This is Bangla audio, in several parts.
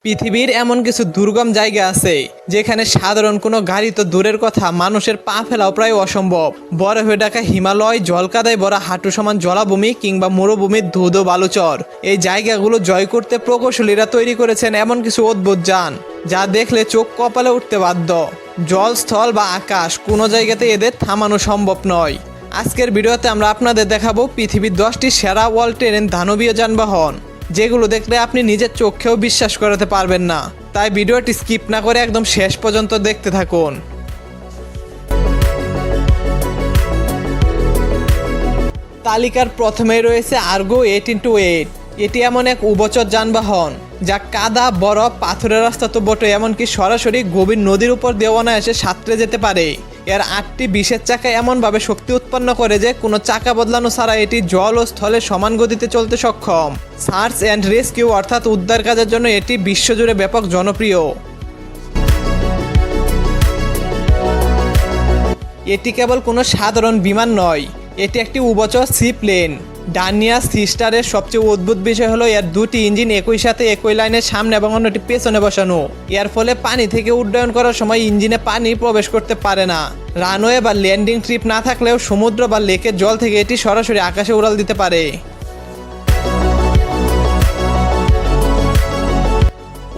পৃথিবীর এমন কিছু দুর্গম জায়গা আছে যেখানে সাধারণ কোনো গাড়ি তো দূরের কথা, মানুষের পা ফেলাও প্রায় অসম্ভব। বরফে ঢাকা হিমালয়, জলকাদায় ভরা হাঁটু সমান জলাভূমি কিংবা মরুভূমির ধুধো বালুচর, এই জায়গাগুলো জয় করতে প্রকৌশলীরা তৈরি করেছেন এমন কিছু অদ্ভুত যান যা দেখলে চোখ কপালে উঠতে বাধ্য। জল, স্থল বা আকাশ, কোনো জায়গাতে এদের থামানো সম্ভব নয়। আজকের ভিডিওতে আমরা আপনাদের দেখাবো পৃথিবীর 10টি সেরা ওয়ার্ল্ড টেরেন দানবীয় যানবাহন, যেগুলো দেখলে আপনি নিজের চোখেও বিশ্বাস করাতে পারবেন না। তাই ভিডিওটি স্কিপ না করে একদম শেষ পর্যন্ত দেখতে থাকুন। তালিকার প্রথমেই রয়েছে আর্গো 1828। এটি এমন এক উভচর যানবাহন যা কাদা, বরফ, পাথরের রাস্তা তো বটে, এমনকি সরাসরি গভীর নদীর উপর দিয়ে অনায়াসে সাঁতরে যেতে পারে। এর 8টি বিশেষ চাকা এমনভাবে শক্তি উৎপন্ন করে যে কোনো চাকা বদলানো ছাড়া এটি জল ও স্থলে সমান গতিতে চলতে সক্ষম। সার্চ অ্যান্ড রেস্কিউ অর্থাৎ উদ্ধার কাজের জন্য এটি বিশ্বজুড়ে ব্যাপক জনপ্রিয়। এটি কেবল কোনো সাধারণ বিমান নয়, এটি একটি উভচর সি প্লেন। ডানিয়াস সিস্টারের সবচেয়ে অদ্ভুত বিষয় হলো এর দুটি ইঞ্জিন একই সাথে একই লাইনের সামনে এবং অন্যটি পেছনে বসানো। এর ফলে পানি থেকে উড্ডয়ন করার সময় ইঞ্জিনে পানি প্রবেশ করতে পারে না। রানওয়ে বা ল্যান্ডিং ট্রিপ না থাকলেও সমুদ্র বা লেকের জল থেকে এটি সরাসরি আকাশে উড়াল দিতে পারে।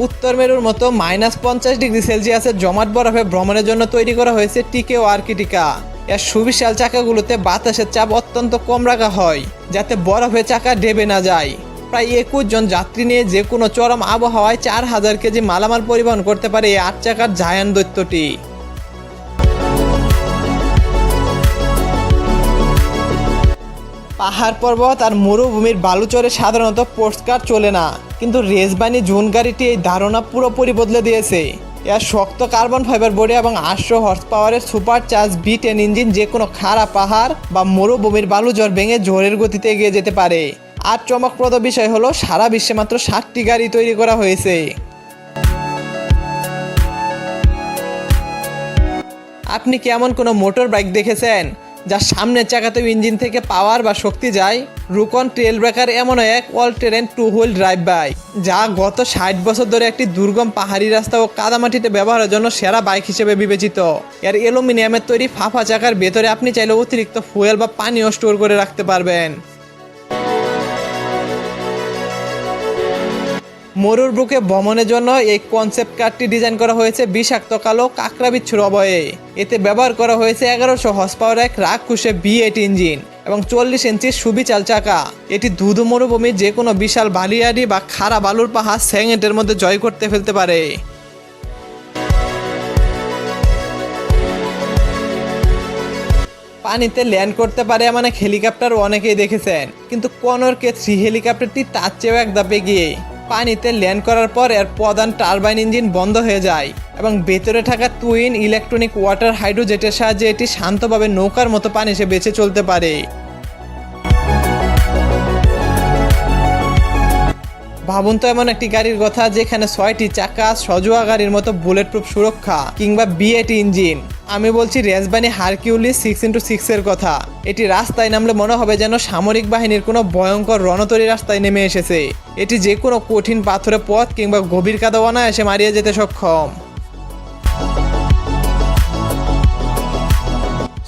উত্তর মেরুর মতো -50°C জমাট বরফে ভ্রমণের জন্য তৈরি করা হয়েছে টিকেও আর্কটিকা। এর সুবিশাল চাকাগুলোতে বাতাসের চাপ অত্যন্ত কম রাখা হয় যাতে বরফে চাকা ডেবে না যায়। প্রায় 21 জন যাত্রী নিয়ে যে কোনো চরম আবহাওয়ায় 4000 কেজি মালামাল পরিবহন করতে পারে এই 8 চাকার জায়ান্ট দৈত্যটি। পাহাড় পর্বত আর মরুভূমির বালুচরে সাধারণত পোস্টকার চলে না, কিন্তু রেসবানি জুন গাড়িটি এই ধারণা পুরোপুরি বদলে দিয়েছে। এর শক্ত কার্বন ফাইবার বডি এবং 800 হর্স পাওয়ারের সুপার চার্জ V10 ইঞ্জিন যে কোনো খাড়া পাহাড় বা মরুভূমির বালুচর ভেঙে জোরের গতিতে এগিয়ে যেতে পারে। আর চমকপ্রদ বিষয় হলো সারা বিশ্বে মাত্র 60টি গাড়ি তৈরি করা হয়েছে। আপনি কি এমন কোনো মোটর বাইক দেখেছেন যার সামনের চাকাতেও ইঞ্জিন থেকে পাওয়ার বা শক্তি যায়? রুকন ট্রেল ব্রেকার এমন এক all terrain 2 wheel drive bike যা গত 60 বছর ধরে একটি দুর্গম পাহাড়ি রাস্তা ও কাদামাটিতে ব্যবহারের জন্য সেরা বাইক হিসেবে বিবেচিত। এর অ্যালুমিনিয়ামের তৈরি ফাঁপা চাকার ভেতরে আপনি চাইলে অতিরিক্ত ফুয়েল বা পানিও স্টোর করে রাখতে পারবেন। মরুর বুকে ভ্রমণের জন্য এই কনসেপ্ট কারটি ডিজাইন করা হয়েছে বিষাক্ত কালো কাঁকড়া বিচ্ছুর অবয়ে। এতে ব্যবহার করা হয়েছে 1100 হর্স পাওয়ার এক রাক্ষুসে V8 ইঞ্জিন এবং 40 ইঞ্চির সুবিচাল চাকা। এটি ধুধু মরুভূমির যে কোনো বিশাল বালিয়াড়ি বা খাড়া বালুর পাহাড় সেকেন্ডের মধ্যে জয় করতে ফেলতে পারে। পানিতে ল্যান্ড করতে পারে এমন এক হেলিকপ্টার অনেকেই দেখেছেন, কিন্তু কনর K3 হেলিকপ্টারটি তার চেয়েও এক ধাপ এগিয়ে। পানিতে ল্যান্ড করার পর এর প্রধান টারবাইন ইঞ্জিন বন্ধ হয়ে যায় এবং ভেতরে থাকা টুইন ইলেকট্রনিক ওয়াটার হাইড্রোজেটের সাহায্যে এটি শান্তভাবে নৌকার মতো পানিতে বেঁচে চলতে পারে। ভাবুন তো এমন একটি গাড়ির কথা যেখানে 6টি চাকা, সজোয়া গাড়ির মতো বুলেট প্রুফ সুরক্ষা কিংবা V8 ইঞ্জিন। আমি বলছি রেসবানি হারকিউলিস 6x6 এর কথা। এটি রাস্তায় নামলে মনে হবে যেন সামরিক বাহিনীর কোনো ভয়ঙ্কর রণতরী রাস্তায় নেমে এসেছে। এটি যে কোনো কঠিন পাথরের পথ কিংবা গভীর কাদা অনায়াসে মারিয়ে যেতে সক্ষম।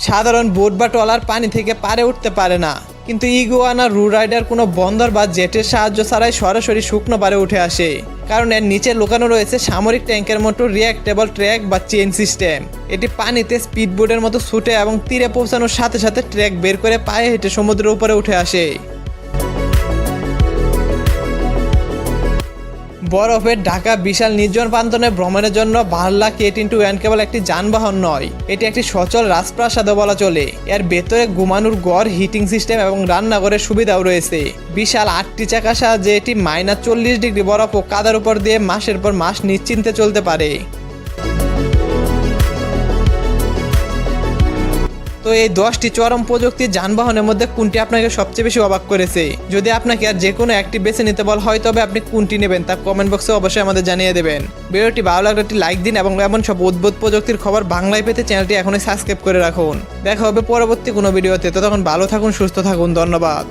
সাধারণ বোট বা ট্রলার পানি থেকে পারে উঠতে পারে না, কিন্তু ইগুয়ানা রু রাইডার কোনো বন্দর বা জেটের সাহায্য ছাড়াই সরাসরি শুকনো পারে উঠে আসে, কারণ এর নিচে লুকানো রয়েছে সামরিক ট্যাঙ্কের মতো রিঅ্যাক্টেবল ট্র্যাক বা চেইন সিস্টেম। এটি পানিতে স্পিডবোটের মতো ছুটে এবং তীরে পৌঁছানোর সাথে সাথে ট্র্যাক বের করে পায়ে হেঁটে সমুদ্রের উপরে উঠে আসে। বরফের ঢাকা বিশাল নির্জন প্রান্তনে ভ্রমণের জন্য ভাল্লা K8x1 কেবল একটি যানবাহন নয়, এটি একটি সচল রাজপ্রাসাদও বলা চলে। এর ভেতরে ঘুমানোর ঘর, হিটিং সিস্টেম এবং রান্নাঘরের সুবিধাও রয়েছে। বিশাল 8টি চাকার সাহায্যে এটি -40 ডিগ্রি বরফ ও কাদার উপর দিয়ে মাসের পর মাস নিশ্চিন্তে চলতে পারে। তো এই 10টি চরম প্রযুক্তির যানবাহনের মধ্যে কোনটি আপনাকে সবচেয়ে বেশি অবাক করেছে? যদি আপনাকে আর যে কোনো একটি বেছে নিতে বলা হয় তবে আপনি কোনটি নেবেন তা কমেন্ট বক্সে অবশ্যই আমাদের জানিয়ে দেবেন। ভিডিওটি ভালো লাগলে একটি লাইক দিন এবং এমন সব অদ্ভুত প্রযুক্তির খবর বাংলায় পেতে চ্যানেলটি এখনই সাবস্ক্রাইব করে রাখুন। দেখা হবে পরবর্তী কোনো ভিডিওতে। ততক্ষণ ভালো থাকুন, সুস্থ থাকুন, ধন্যবাদ।